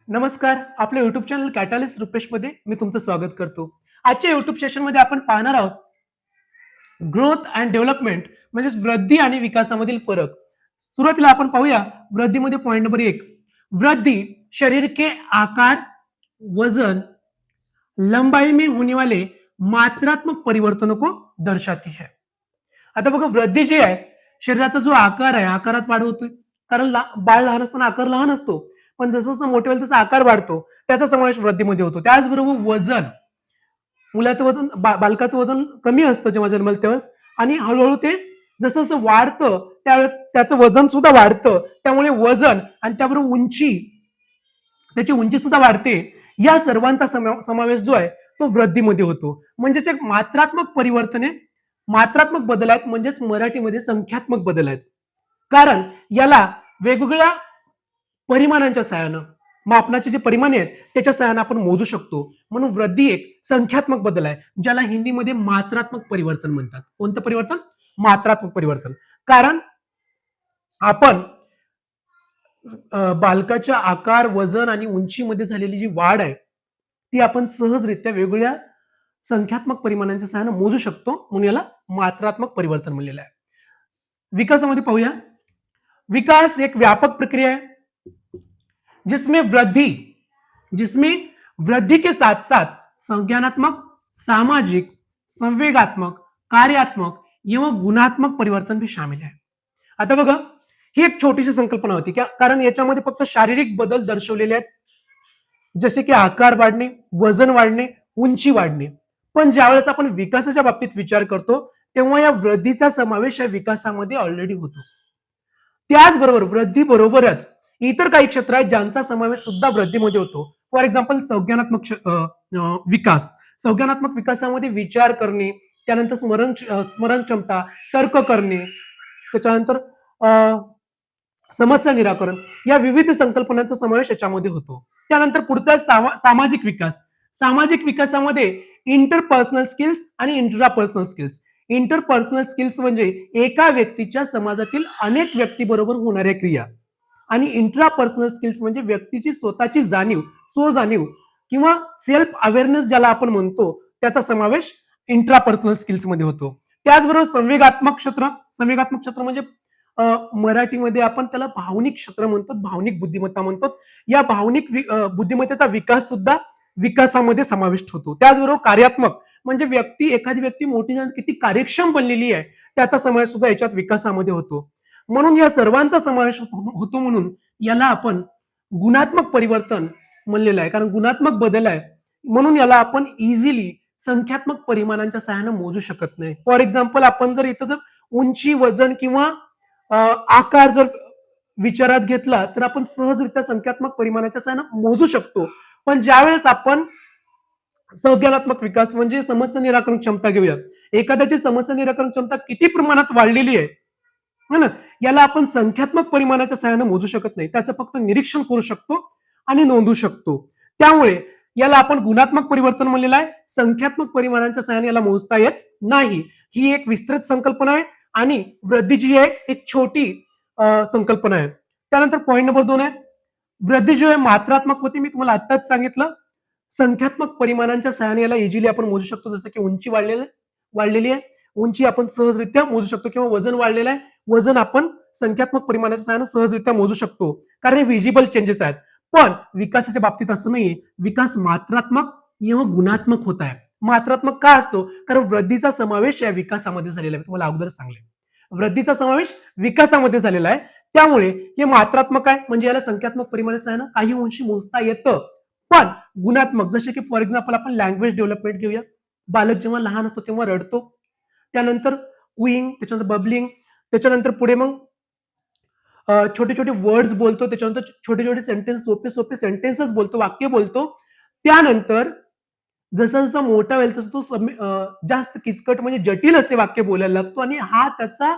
नमस्कार. आपल्या YouTube channel कॅटालिस्ट रुपेशमध्ये मी तुमचं स्वागत करतो. आजच्या युट्यूब सेशनमध्ये आपण पाहणार आहोत ग्रोथ अँड डेव्हलपमेंट म्हणजे वृद्धी आणि विकासामधील फरक. सुरुवातीला आपण पाहूया वृद्धीमध्ये पॉइंट नंबर 1. वृद्धि शरीर के आकार, वजन, लंबाई में होने वाले मात्रात्मक परिवर्तनों को दर्शाती है. आता बघा वृद्धी जी आहे शरीराचा जो आकार आहे आकारात वाढ होतोय कारण बाळ लहान असताना आकार लहान असतो पण जसं जसं मोठे होईल तसा आकार वाढतो त्याचा समावेश वृद्धीमध्ये होतो. त्याचबरोबर वजन मुलाचं वजन बालकाचं वजन कमी असतं जेव्हा जन्मल तेव्हाच आणि हळूहळू ते जसं जसं वाढतं त्यावेळेस त्याचं वजन सुद्धा वाढतं त्यामुळे वजन आणि त्याबरोबर उंची त्याची उंची सुद्धा वाढते. या सर्वांचा समावेश जो आहे तो वृद्धीमध्ये होतो. म्हणजेच एक मात्रात्मक परिवर्तने मात्रात्मक बदल आहेत म्हणजेच मराठीमध्ये संख्यात्मक बदल आहेत कारण याला वेगवेगळ्या परिमाणांच्या सहाय्यानं मापनाचे जे परिमाणे आहेत त्याच्या सहाय्यानं आपण मोजू शकतो. म्हणून वृद्धी एक संख्यात्मक बदल आहे ज्याला हिंदीमध्ये मात्रात्मक परिवर्तन म्हणतात. कोणतं परिवर्तन? मात्रात्मक परिवर्तन. कारण आपण बालकाच्या आकार, वजन आणि उंचीमध्ये झालेली जी वाढ आहे ती आपण सहजरित्या वेगवेगळ्या संख्यात्मक परिमाणांच्या सहाय्याने मोजू शकतो म्हणून याला मात्रात्मक परिवर्तन म्हणलेलं आहे. विकासामध्ये पाहूया. विकास एक व्यापक प्रक्रिया है जिसमें वृद्धि के साथ साथ संज्ञानात्मक, सामाजिक, संवेगात्मक, कार्यात्मक एवं गुणात्मक परिवर्तन भी शामिल है. आता बघा ही एक छोटीशी संकल्पना होती कारण याच्यामध्ये फक्त शारीरिक बदल दर्शवलेले आहेत जसे की आकार वाढणे, वजन वाढणे, उंची वाढणे. पण ज्यावेळेस आपण विकासाच्या बाबतीत विचार करतो तेव्हा या वृद्धीचा समावेश या विकासामध्ये ऑलरेडी होतो. त्याचबरोबर वृद्धी बरोबरच इतर काही क्षेत्र आहेत ज्यांचा समावेश सुद्धा वृद्धीमध्ये होतो. फॉर एक्झाम्पल संज्ञानात्मक विकास. संज्ञानात्मक विकासामध्ये विचार करणे, त्यानंतर स्मरण क्षमता, तर्क करणे, त्याच्यानंतर समस्या निराकरण या विविध संकल्पनांचा समावेश याच्यामध्ये होतो. त्यानंतर पुढचा सामाजिक विकास. सामाजिक विकासामध्ये इंटरपर्सनल स्किल्स आणि इंट्रापर्सनल स्किल्स. इंटरपर्सनल स्किल्स म्हणजे एका व्यक्तीच्या समाजातील अनेक व्यक्तीबरोबर होणाऱ्या क्रिया आणि इंट्रापर्सनल स्किल्स म्हणजे व्यक्तीची स्वतःची स्वजाणीव किंवा सेल्फ अवेअरनेस ज्याला आपण म्हणतो त्याचा समावेश इंट्रापर्सनल स्किल्स मध्ये होतो. त्याचबरोबर संवेगात्मक क्षेत्र म्हणजे मराठीमध्ये आपण त्याला भावनिक क्षेत्र म्हणतो, भावनिक बुद्धिमत्ता म्हणतो. या भावनिक बुद्धिमत्तेचा विकास सुद्धा विकासामध्ये समाविष्ट होतो. त्याचबरोबर कार्यात्मक म्हणजे एखादी व्यक्ती मोठी किती कार्यक्षम बनलेली आहे त्याचा समावेश सुद्धा याच्यात विकासामध्ये होतो. म्हणून या सर्वांचा समावेश होतो म्हणून याला आपण गुणात्मक परिवर्तन म्हणलेलं आहे कारण गुणात्मक बदल आहे म्हणून याला आपण इझिली संख्यात्मक परिमाणांच्या सहाय्याने मोजू शकत नाही. फॉर एक्झाम्पल आपण जर इथं जर उंची, वजन किंवा आकार जर विचारात घेतला तर आपण सहजरित्या संख्यात्मक परिमाणाच्या सहाय्याने मोजू शकतो. पण ज्यावेळेस आपण संज्ञानात्मक विकास म्हणजे समस्या निराकरण क्षमता घेऊया, एखाद्याची समस्या निराकरण क्षमता किती प्रमाणात वाढलेली आहे ना याला आपण संख्यात्मक परिमाणाच्या सहाय्याने मोजू शकत नाही. त्याचं फक्त निरीक्षण करू शकतो आणि नोंदवू शकतो. त्यामुळे याला आपण गुणात्मक परिवर्तन म्हणलेलं आहे. संख्यात्मक परिमाणांच्या सहाय्याने याला मोजता येत नाही. ही एक विस्तृत संकल्पना आहे आणि वृद्धी जी आहे एक छोटी संकल्पना आहे. त्यानंतर पॉइंट नंबर 2 आहे वृद्धी जो आहे मात्रात्मक होती. मी तुम्हाला आत्ताच सांगितलं संख्यात्मक परिमाणांच्या सहाय्याने याला इझिली आपण मोजू शकतो. जसं की उंची वाढलेली आहे, उंची आपण सहजरित्या मोजू शकतो किंवा वजन वाढलेलं आहे, वजन आपण संख्यात्मक परिमाणाच्या सहाय्याने सहजरित्या मोजू शकतो कारण हे विजिबल चेंजेस आहेत. पण विकासाच्या बाबतीत असं नाहीये. विकास मात्रात्मक किंवा गुणात्मक होत आहे. मात्रात्मक का असतो? कारण वृद्धीचा समावेश या विकासामध्ये झालेला आहे. तुम्हाला अगोदर सांगले वृद्धीचा समावेश विकासामध्ये झालेला आहे त्यामुळे हे मात्रात्मक आहे म्हणजे याला संख्यात्मक परिमाणाच्या सहाय्याने काही अंशी मोजता येतं. पण गुणात्मक जसे की फॉर एक्झाम्पल आपण लँग्वेज डेव्हलपमेंट घेऊया. बालक जेव्हा लहान असतो तेव्हा रडतो, त्यानंतर कुईंग, त्याच्यानंतर बबलिंग, त्याच्यानंतर पुढे मग छोटे छोटे वर्ड्स बोलतो, त्याच्यानंतर छोटे छोटे सेंटेन्स सोपे सेंटेन्सेस बोलतो, वाक्य बोलतो. त्यानंतर जसं जसं मोठा होईल तसं तो जास्त किचकट म्हणजे जटिल असे वाक्य बोलायला लागतो आणि हा त्याचा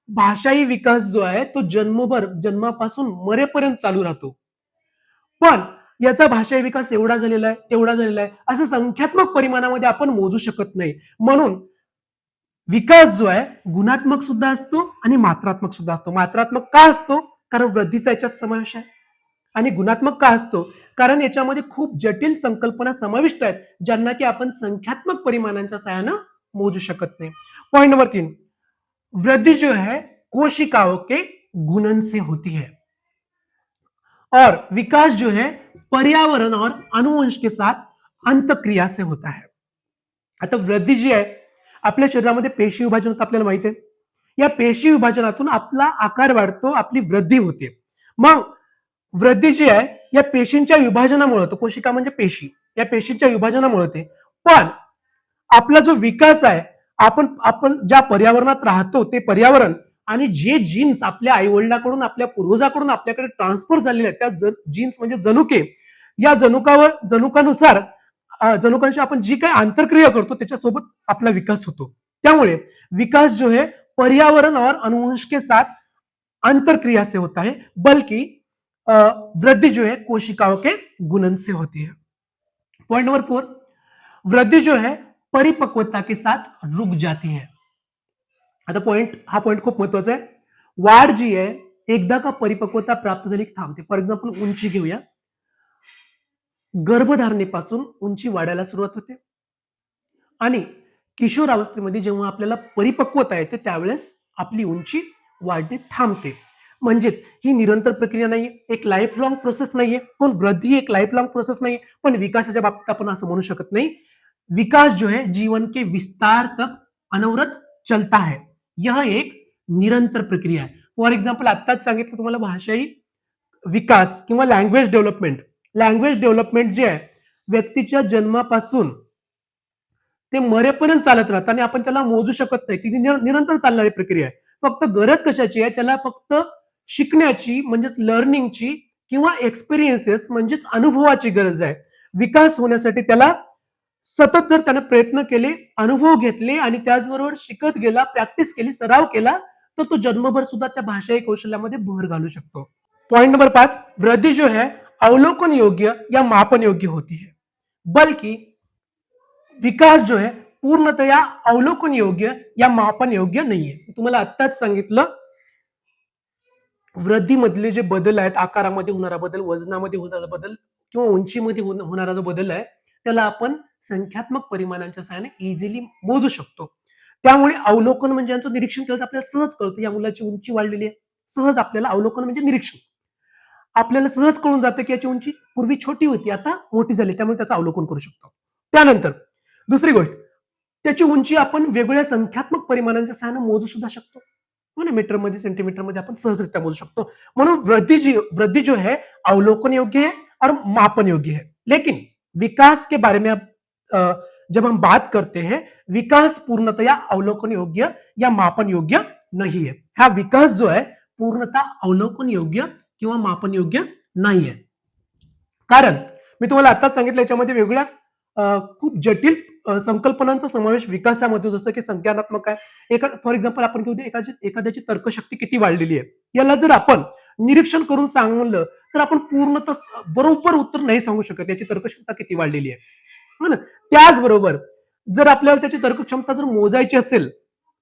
भाषाही विकास जो आहे तो जन्मापासून मरेपर्यंत चालू राहतो. पण याचा भाषाही विकास एवढा झालेला आहे तेवढा झालेला आहे असं संख्यात्मक परिमाणामध्ये आपण मोजू शकत नाही. म्हणून विकास जो आहे गुणात्मक सुद्धा असतो आणि मात्रात्मक सुद्धा असतो. मात्रात्मक का असतो? कारण वृद्धीचा याच्यात समावेश आहे. आणि गुणात्मक का असतो? कारण याच्यामध्ये खूप जटिल संकल्पना समाविष्ट आहेत, ज्यांना की आपण संख्यात्मक परिमाणांच्या सहाय्यानं मोजू शकत नाही. पॉइंट नंबर 3, वृद्धि जो है कोशिकाओं के गुणन से होती है और विकास जो है पर्यावरण और अनुवंश के साथ अंतक्रिया से होता है. आता वृद्धी जी आहे, आपल्या शरीरामध्ये पेशी विभाजन होतं आपल्याला माहिती आहे. या पेशी विभाजनातून आपला आकार वाढतो, आपली वृद्धी होते. मग वृद्धी जी आहे या पेशींच्या विभाजनामुळे होतो. कोशिका म्हणजे पेशी, या पेशींच्या विभाजनामुळे होते. पण आपला जो विकास आहे, आपण आपण ज्या पर्यावरणात राहतो ते पर्यावरण आणि जे जीन्स आपल्या आईवडिलांकडून आपल्या पूर्वजाकडून आपल्याकडे ट्रान्सफर झालेले आहेत, त्या जीन्स म्हणजे जनुके, या जनुकानुसार जनुकांशी आपण जी काही आंतरक्रिया करतो त्याच्यासोबत आपला विकास होतो. त्यामुळे विकास जो है पर्यावरण और अनुवंश के साथ अंतरक्रिया से होता है, बल्कि वृद्धि जो है कोशिकाओं के गुणन से होती है. पॉइंट नंबर 4, वृद्धि जो है परिपक्वता के साथ रुक जाती है. आता हा पॉइंट खूप महत्वाचा आहे. वाढ जी आहे एकदा का परिपक्वता प्राप्त झाली की थांबते. फॉर एक्झाम्पल उंची घेऊया. गर्भधारणेपासून उंची वाढायला सुरुवात होते आणि किशोरावस्थेमध्ये जेव्हा आपल्याला परिपक्वता येते त्यावेळेस आपली उंची वाढणे थांबते. म्हणजेच ही निरंतर प्रक्रिया नाहीये, एक लाईफ लॉंग प्रोसेस नाहीये. पण वृद्धि एक लाईफ लॉंग प्रोसेस नाहीये. पण विकासाच्या बाबतीत आपण असं म्हणू शकत नाही. विकास जो है जीवन के विस्तार तक अनवरत चलता है. यह एक निरंतर प्रक्रिया आहे. फॉर एक्झाम्पल आत्ताच सांगितलं तुम्हाला भाषाही विकास किंवा लँग्वेज डेव्हलपमेंट. लँग्वेज डेव्हलपमेंट जे आहे व्यक्तीच्या जन्मापासून ते मरेपर्यंत चालत राहतं आणि आपण त्याला मोजू शकत नाही. ती निरंतर चालणारी प्रक्रिया आहे. फक्त गरज कशाची आहे? त्याला फक्त शिकण्याची म्हणजेच लर्निंगची किंवा एक्सपिरियन्सेस म्हणजेच अनुभवाची गरज आहे. विकास होण्यासाठी त्याला सतत जर त्याने प्रयत्न केले, अनुभव घेतले आणि त्याचबरोबर शिकत गेला, प्रॅक्टिस केली, सराव केला, तर तो जन्मभर सुद्धा त्या भाषाही कौशल्यामध्ये भर घालू शकतो. पॉइंट नंबर 5, वृद्धि जो है अवलोकन योग्य या मापन योग्य होती है, बल्कि विकास जो है पूर्णतया अवलोकन योग्य या मापन योग्य नाहीये. तुम्हाला आत्ताच सांगितलं वृद्धीमधले जे बदल आहेत, आकारामध्ये होणारा बदल, वजनामध्ये होणारा बदल किंवा उंचीमध्ये होणारा जो बदल आहे त्याला आपण संख्यात्मक परिमाणांच्या सहाय्याने इझिली मोजू शकतो. त्यामुळे अवलोकन म्हणजे यांचं निरीक्षण केलं तर आपल्याला सहज कळतं या मुलाची उंची वाढलेली आहे. सहज आपल्याला अवलोकन म्हणजे निरीक्षण. आपल्याला सहज कळून जातं की याची उंची पूर्वी छोटी होती आता मोठी झाली, त्यामुळे त्याचं अवलोकन करू शकतो. त्यानंतर दुसरी गोष्ट, त्याची उंची आपण वेगवेगळ्या संख्यात्मक परिमाणांच्या सहाय्याने मोजू सुद्धा शकतो. मीटर मध्ये सेंटीमीटर मध्ये आपण सहजरित्या मोजू शकतो. म्हणून वृद्धि जो है अवलोकन योग्य है और मापन योग्य है. लेकिन विकास के बारे में जब हम बात करते हैं, विकास पूर्णतया अवलोकन योग्य या मापन योग्य नहीं है. हा विकास जो है पूर्णतः अवलोकन योग्य किंवा मापन योग्य नाही आहे. कारण मी तुम्हाला आताच सांगितलं याच्यामध्ये वेगवेगळ्या खूप जटिल संकल्पनांचा समावेश विकासामध्ये, जसं की संख्यात्मक आहे. फॉर एक्झाम्पल आपण घेऊ दे एखाद्याची तर्कशक्ती किती वाढलेली आहे, याला जर आपण निरीक्षण करून सांगलं तर आपण पूर्णतः बरोबर उत्तर नाही सांगू शकत याची तर्कक्षमता किती वाढलेली आहे. हो ना. त्याचबरोबर जर आपल्याला त्याची तर्कक्षमता जर मोजायची असेल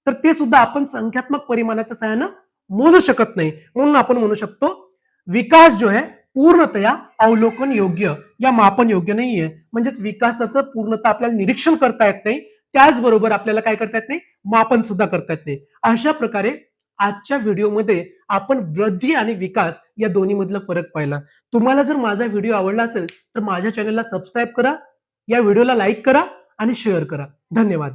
तर ते सुद्धा आपण संख्यात्मक परिमाणाच्या सहाय्यानं मोजू शकत नाही. म्हणून आपण म्हणू शकतो विकास जो है पूर्णतया अवलोकन योग्य या मापन योग्य नाहीये. म्हणजेच विकासाचं पूर्णतः आपल्याला निरीक्षण करता येत नाही, त्याचबरोबर आपल्याला काय करता येत नाही, मापन सुद्धा करता येत नाही. अशा प्रकारे आजच्या व्हिडिओमध्ये आपण वृद्धी आणि विकास या दोन्ही मधला फरक पाहिला. तुम्हाला जर माझा व्हिडिओ आवडला असेल तर माझ्या चॅनलला सबस्क्राईब करा, या व्हिडिओला लाईक करा आणि शेअर करा. धन्यवाद.